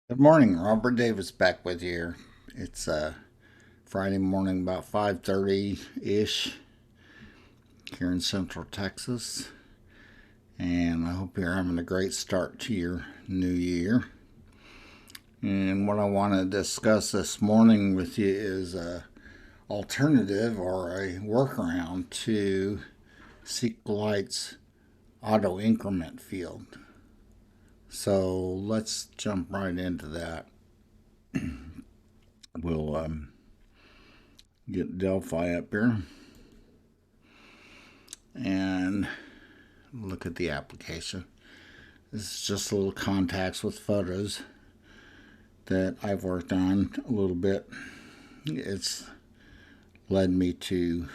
Good morning, Robert Davis back with you here. It's Friday morning about 5:30-ish here in Central Texas, and I hope you're having a great start to your new year. And what I want to discuss this morning with you is a alternative or a workaround to SQLite's Autoincrement field. So let's jump right into that. We'll get Delphi up here and look at the application. This is just a little contacts with photos that I've worked on a little bit. It's led me to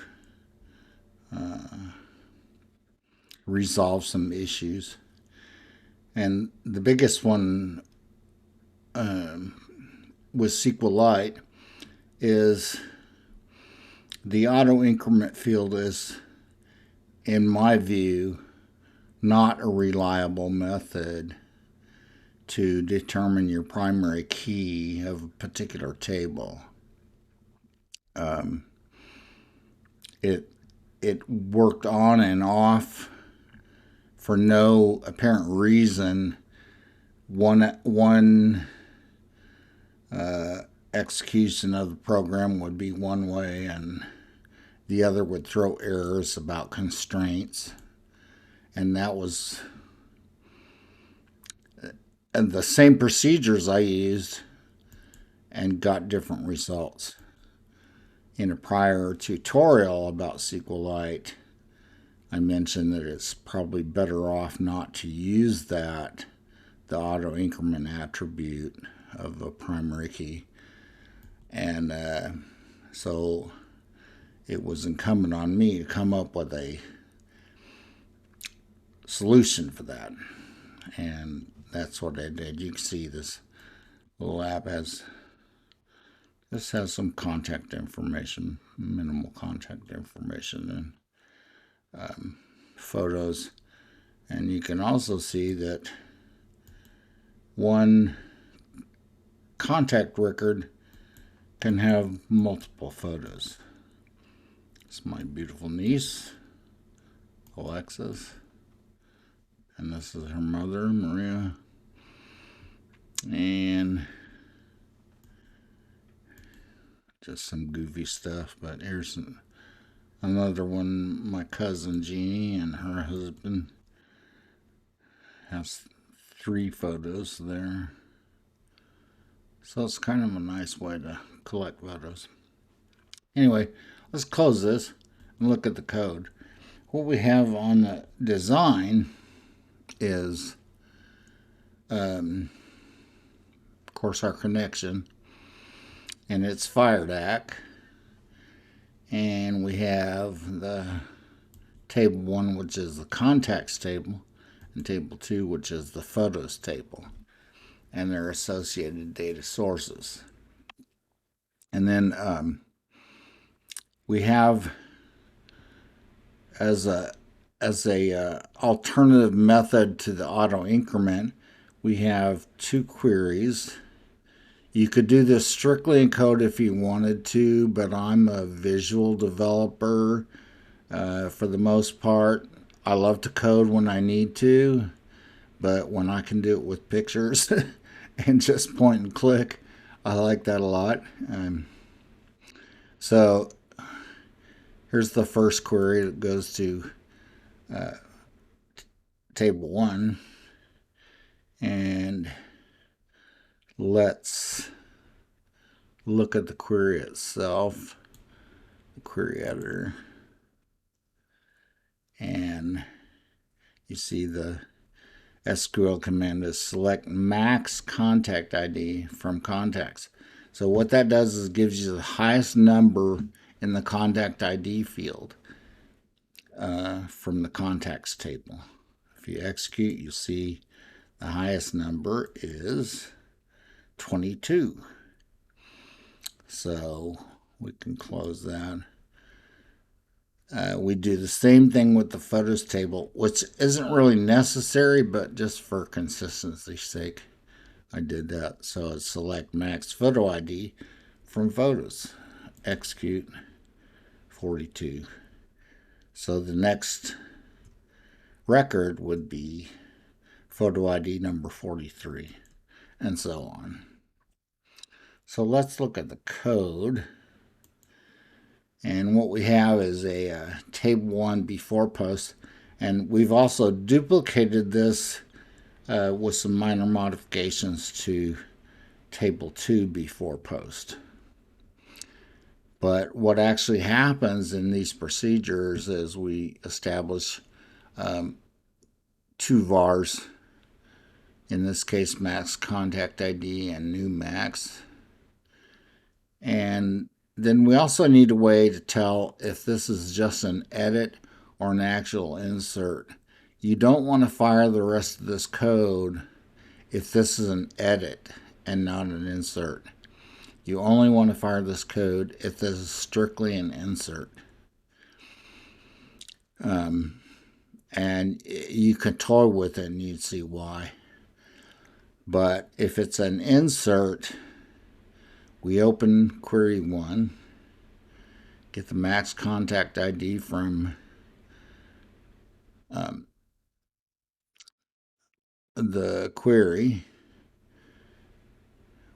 resolve some issues. And the biggest one with SQLite is the auto increment field is, in my view, not a reliable method to determine your primary key of a particular table. It it worked on and off for no apparent reason. One execution of the program would be one way, and the other would throw errors about constraints, and that was and the same procedures I used and got different results. In a prior tutorial about SQLite, I mentioned that it's probably better off not to use the auto increment attribute of a primary key. And so it was incumbent on me to come up with a solution for that. And that's what I did. You can see this little app has some contact information, minimal contact information, and photos. And you can also see that one contact record can have multiple photos. It's my beautiful niece, Alexis, and this is her mother, Maria, and just some goofy stuff. But here's another one, my cousin Jeannie and her husband. Has 3 photos there. So it's kind of a nice way to collect photos. Anyway, let's close this and look at the code. What we have on the design is, of course, our connection, and it's FireDAC. And we have the table 1, which is the contacts table, and table 2, which is the photos table, and their associated data sources. And then we have as a alternative method to the auto increment, we have 2 queries. You could do this strictly in code if you wanted to, but I'm a visual developer for the most part. I love to code when I need to, but when I can do it with pictures and just point and click, I like that a lot. So here's the first query that goes to table 1, and let's look at the query itself, the query editor, and you see the SQL command is select max contact ID from contacts. So what that does is gives you the highest number in the contact ID field from the contacts table. If you execute, you see the highest number is 22. So we can close that. We do the same thing with the photos table, which isn't really necessary, but just for consistency's sake, I did that. So I select max photo ID from photos. Execute 42. So the next record would be photo ID number 43, and so on. So let's look at the code. And what we have is a table 1 before post. And we've also duplicated this with some minor modifications to table 2 before post. But what actually happens in these procedures is we establish two vars, in this case max contact ID and new max. And then we also need a way to tell if this is just an edit or an actual insert. You don't want to fire the rest of this code if this is an edit and not an insert. You only want to fire this code if this is strictly an insert. And you can toy with it and you'd see why. But if it's an insert, we open query 1, get the max contact ID from the query.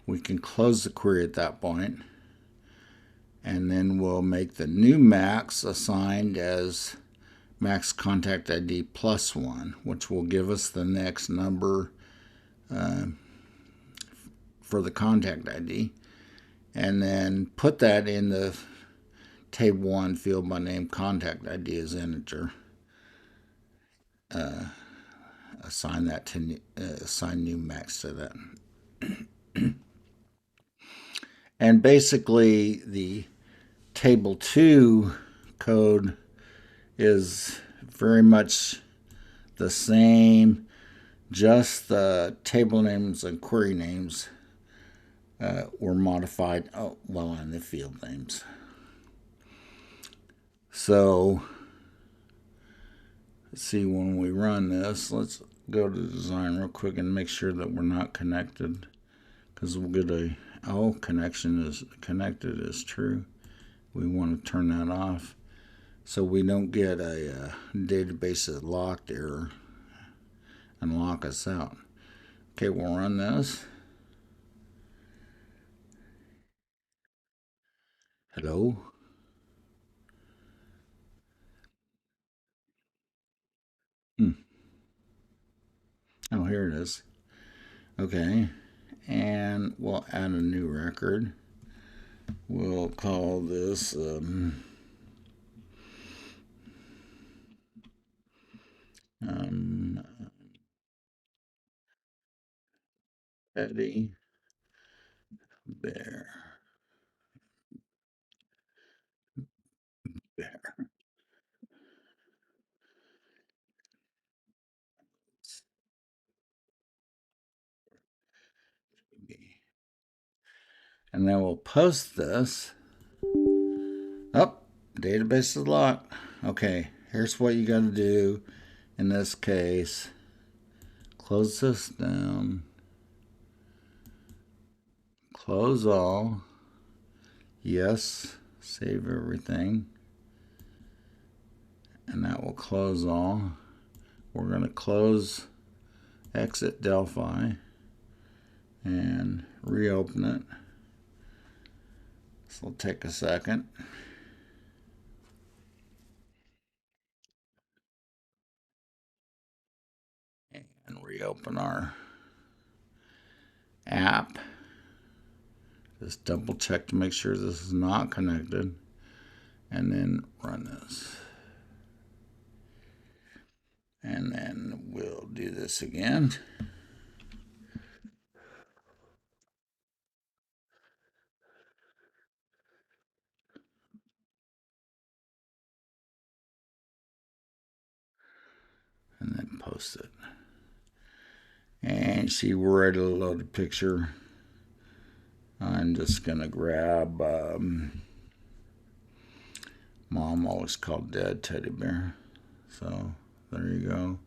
We can close the query at that point, and then we'll make the new max assigned as max contact ID plus 1, which will give us the next number for the contact ID, and then put that in the table 1 field by name contact ID as integer. Assign that to assign new max to that. And basically the table 2 code is very much the same, just the table names and query names were modified, and the field names. So let's see, when we run this, let's go to design real quick and make sure that we're not connected, because we'll get a connection is connected is true. We want to turn that off so we don't get a database is locked error and lock us out. Okay, we'll run this. Hello. Oh, here it is. Okay, and we'll add a new record. We'll call this Eddie Bear. And then we'll post this. Oh, database is locked. Okay, here's what you got to do in this case. Close this down. Close all. Yes, save everything. And that will close all. We're going to close, exit Delphi, and reopen it. This will take a second. And reopen our app. Just double check to make sure this is not connected, and then run this. And then we'll do this again. And then post it. And see, we're ready to load a picture. I'm just going to grab Mom always called Dad Teddy Bear. So there you go.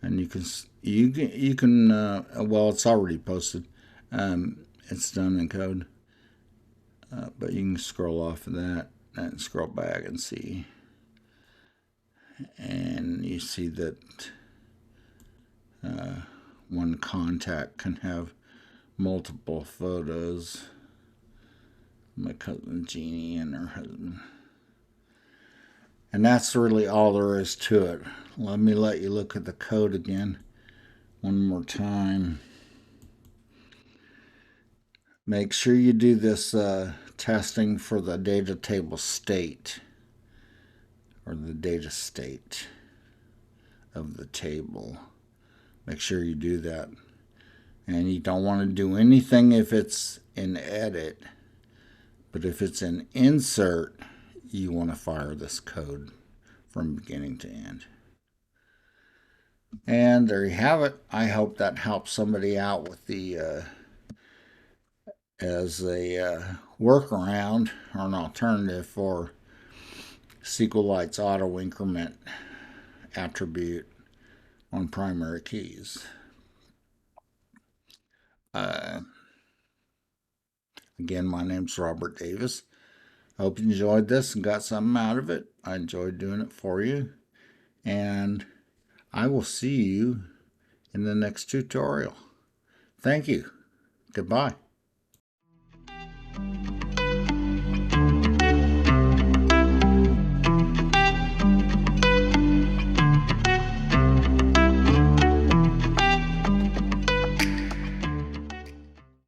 And you can well, it's already posted. It's done in code, but you can scroll off of that and scroll back and see, and you see that one contact can have multiple photos. My cousin Jeannie and her husband. And that's really all there is to it. Let you look at the code again one more time. Make sure you do this testing for the data table state, or the data state of the table. Make sure you do that. And you don't want to do anything if it's in edit, but if it's in insert, you want to fire this code from beginning to end. And there you have it. I hope that helps somebody out with the as a workaround or an alternative for SQLite's auto increment attribute on primary keys. Again, my name's Robert Davis. I hope you enjoyed this and got something out of it. I enjoyed doing it for you. And I will see you in the next tutorial. Thank you. Goodbye.